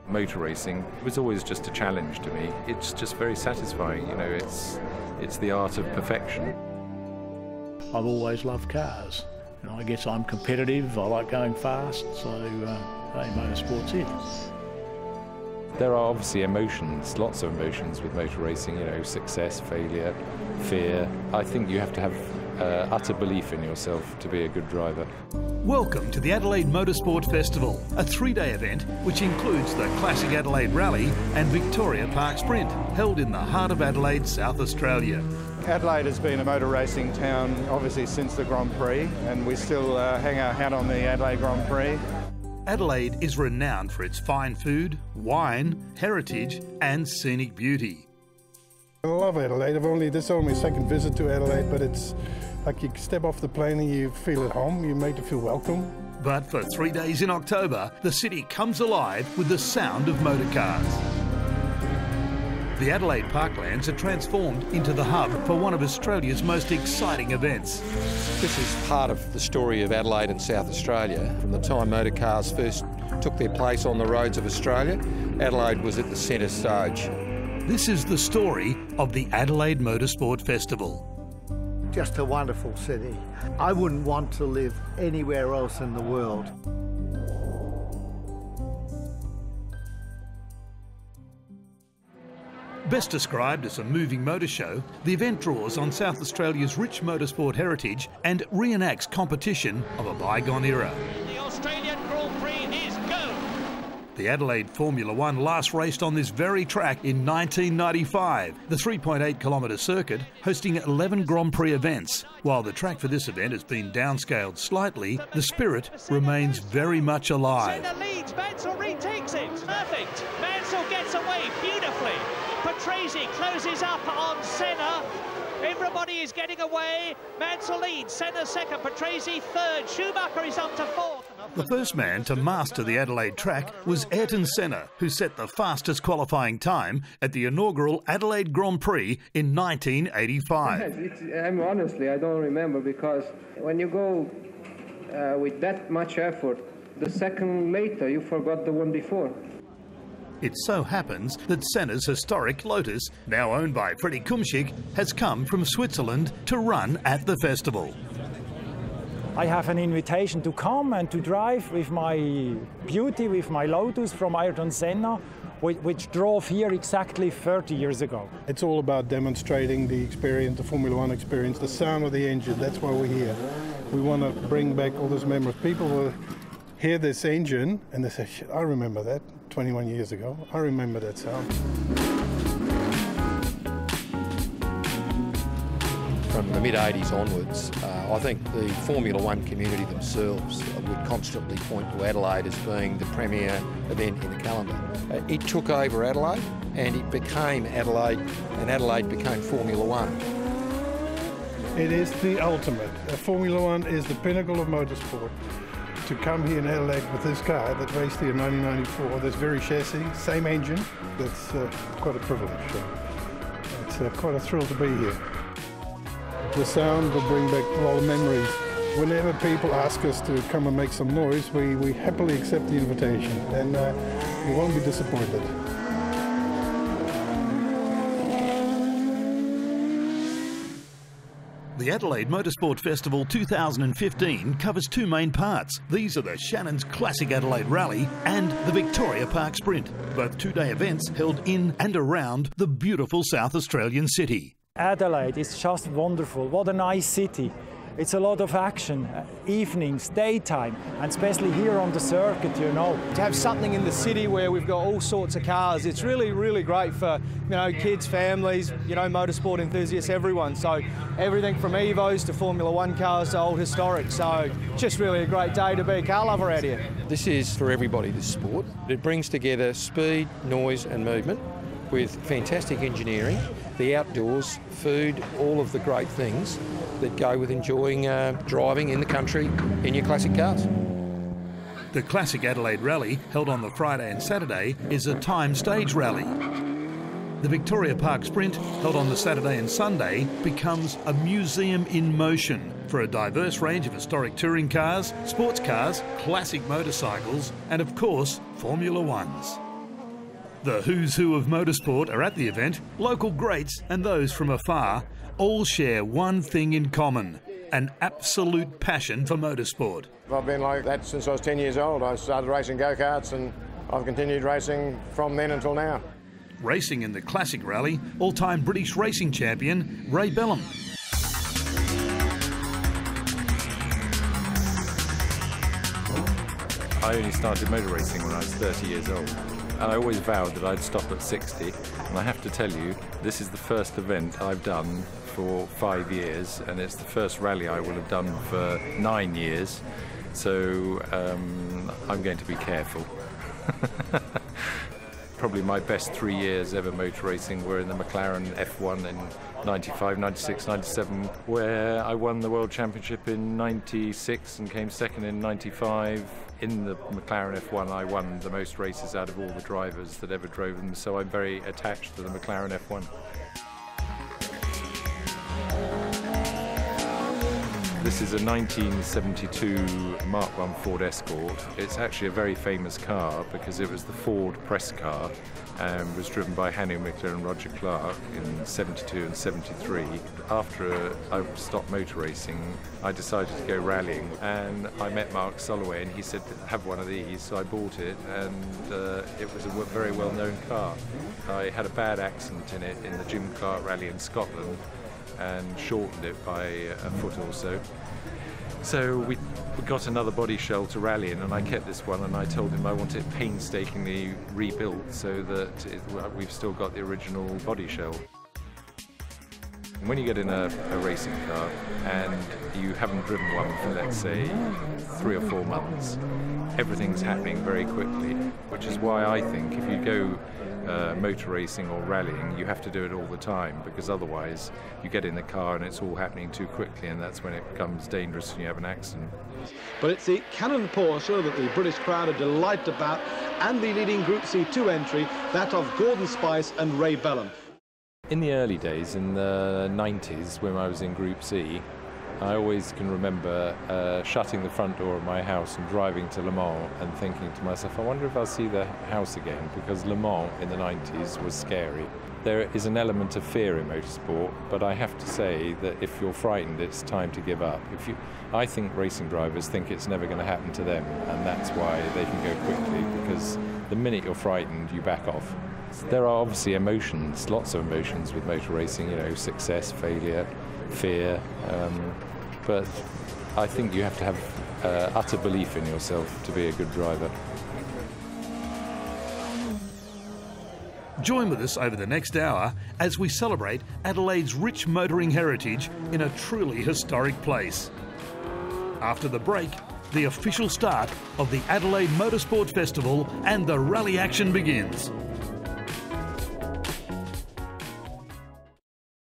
Motor racing was always just a challenge to me. It's just very satisfying, you know, it's the art of perfection. I've always loved cars. You know, I guess I'm competitive, I like going fast, so motorsport's it. There are obviously emotions, lots of emotions with motor racing, you know, success, failure, fear. I think you have to have utter belief in yourself to be a good driver. Welcome to the Adelaide Motorsport Festival, a three-day event which includes the Classic Adelaide Rally and Victoria Park Sprint, held in the heart of Adelaide, South Australia. Adelaide has been a motor racing town obviously since the Grand Prix, and we still hang our hat on the Adelaide Grand Prix. Adelaide is renowned for its fine food, wine, heritage and scenic beauty. I love Adelaide. This is only my second visit to Adelaide, but it's like you step off the plane and you feel at home, you're made to feel welcome. But for 3 days in October, the city comes alive with the sound of motor cars. The Adelaide Parklands are transformed into the hub for one of Australia's most exciting events. This is part of the story of Adelaide and South Australia. From the time motor cars first took their place on the roads of Australia, Adelaide was at the centre stage. This is the story of the Adelaide Motorsport Festival. Just a wonderful city. I wouldn't want to live anywhere else in the world. Best described as a moving motor show, the event draws on South Australia's rich motorsport heritage and reenacts competition of a bygone era. The Australian Grand Prix is go! The Adelaide Formula One last raced on this very track in 1995, the 3.8 kilometre circuit hosting 11 Grand Prix events. While the track for this event has been downscaled slightly, the spirit remains very much alive. Senna leads, Mansell retakes it. Perfect. Mansell gets away beautifully. Patrese closes up on Senna. Everybody is getting away. Mansell leads, Senna second, Patrese third, Schumacher is up to fourth. The first man to master the Adelaide track was Ayrton Senna, who set the fastest qualifying time at the inaugural Adelaide Grand Prix in 1985. Honestly, I don't remember, because when you go with that much effort, the second later you forgot the one before. It so happens that Senna's historic Lotus, now owned by Freddie Kumschik, has come from Switzerland to run at the festival. I have an invitation to come and to drive with my beauty, with my Lotus from Ayrton Senna, which drove here exactly 30 years ago. It's all about demonstrating the experience, the Formula One experience, the sound of the engine. That's why we're here. We want to bring back all those memories. People will hear this engine and they say, "Shit, I remember that 21 years ago. I remember that sound." From the mid-80s onwards, I think the Formula One community themselves would constantly point to Adelaide as being the premier event in the calendar. It took over Adelaide and it became Adelaide, and Adelaide became Formula One. It is the ultimate. Formula One is the pinnacle of motorsport. To come here in Adelaide with this car that raced here in 1994, this very chassis, same engine, that's quite a privilege. It's quite a thrill to be here. The sound will bring back all the memories. Whenever people ask us to come and make some noise, we happily accept the invitation, and you won't be disappointed. The Adelaide Motorsport Festival 2015 covers two main parts. These are the Shannon's Classic Adelaide Rally and the Victoria Park Sprint, both two-day events held in and around the beautiful South Australian city. Adelaide is just wonderful. What a nice city. It's a lot of action, evenings, daytime, and especially here on the circuit, you know. To have something in the city where we've got all sorts of cars, it's really, really great for, you know, kids, families, you know, motorsport enthusiasts, everyone. So everything from Evos to Formula One cars to old historic. So just really a great day to be a car lover out here. This is for everybody, this sport. It brings together speed, noise and movement with fantastic engineering, the outdoors, food, all of the great things that go with enjoying driving in the country in your classic cars. The Classic Adelaide Rally, held on the Friday and Saturday, is a time stage rally. The Victoria Park Sprint, held on the Saturday and Sunday, becomes a museum in motion for a diverse range of historic touring cars, sports cars, classic motorcycles and, of course, Formula Ones. The who's who of motorsport are at the event. Local greats and those from afar all share one thing in common: an absolute passion for motorsport. I've been like that since I was 10 years old. I started racing go-karts and I've continued racing from then until now. Racing in the classic rally, all-time British racing champion Ray Bellham. I only started motor racing when I was 30 years old. And I always vowed that I'd stop at 60. And I have to tell you, this is the first event I've done for 5 years, and it's the first rally I will have done for 9 years. So I'm going to be careful. Probably my best 3 years ever motor racing were in the McLaren F1 in 95, 96, 97, where I won the World Championship in 96 and came second in 95. In the McLaren F1, I won the most races out of all the drivers that ever drove them, so I'm very attached to the McLaren F1. This is a 1972 Mark I Ford Escort. It's actually a very famous car because it was the Ford press car and was driven by Hannu Mikler and Roger Clark in 72 and 73. After I stopped motor racing, I decided to go rallying, and I met Mark Soloway and he said, have one of these, so I bought it, and it was a very well-known car. I had a bad accident in it in the Jim Clark rally in Scotland and shortened it by a foot or so. So we got another body shell to rally in, and I kept this one, and I told him I want it painstakingly rebuilt so that we've still got the original body shell. When you get in a racing car and you haven't driven one for, let's say, 3 or 4 months, everything's happening very quickly, which is why I think if you go motor racing or rallying, you have to do it all the time, because otherwise you get in the car and it's all happening too quickly, and that's when it becomes dangerous and you have an accident. But it's the Cannon Porsche that the British crowd are delighted about, and the leading Group C2 entry, that of Gordon Spice and Ray Bellham. In the early days, in the 90s, when I was in Group C, I always can remember shutting the front door of my house and driving to Le Mans and thinking to myself, I wonder if I'll see the house again, because Le Mans in the 90s was scary. There is an element of fear in motorsport, but I have to say that if you're frightened, it's time to give up. I think racing drivers think it's never going to happen to them, and that's why they can go quickly, because the minute you're frightened, you back off. There are obviously emotions, lots of emotions with motor racing, you know, success, failure, fear, but I think you have to have utter belief in yourself to be a good driver. Join with us over the next hour as we celebrate Adelaide's rich motoring heritage in a truly historic place. After the break, the official start of the Adelaide Motorsport Festival and the rally action begins.